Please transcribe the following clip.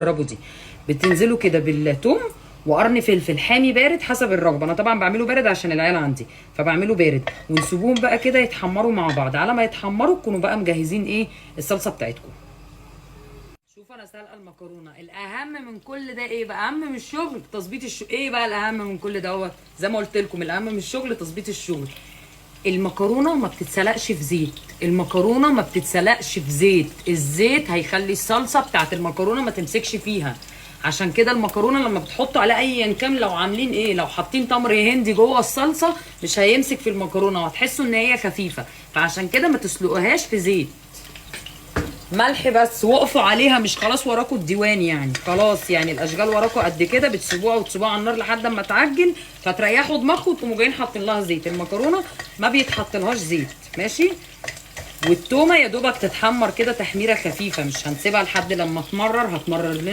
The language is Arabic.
جربوا دي. بتنزلوا كده بالثوم وقرن فلفل حامي بارد حسب الرغبه. انا طبعا بعمله بارد عشان العيال عندي فبعمله بارد، ونسيبوهم بقى كده يتحمروا مع بعض. على ما يتحمروا تكونوا بقى مجهزين ايه الصلصه بتاعتكم. شوف انا سالقه المكرونه. الاهم من كل ده ايه بقى؟ اهم من الشغل تظبيط الشغل. ايه بقى الاهم من كل دوت؟ زي ما قلت لكم الاهم من الشغل تظبيط الشغل. المكرونه ما بتتسلقش في زيت. المكرونه ما بتتسلقش في زيت. الزيت هيخلي الصلصه بتاعت المكرونه ما تمسكش فيها. عشان كده المكرونه لما بتحطوا على ايا كان، لو عاملين ايه، لو حاطين تمر هندي جوه الصلصه مش هيمسك في المكرونه وهتحسوا ان هي خفيفه. فعشان كده ما تسلقوهاش في زيت. ملح بس، وقفوا عليها. مش خلاص وراكوا الديوان يعني، خلاص يعني الاشغال وراكوا قد كده. بتسيبوها وتسيبوها على النار لحد ما تعجن، فتريحوا دماغكم وتقوموا جايين حاطين لها زيت. المكرونه ما بيتحط لهاش زيت، ماشي. والتومه يا دوبك تتحمر كده تحميره خفيفه، مش هنسيبها لحد لما تمرر. هتمرر لنا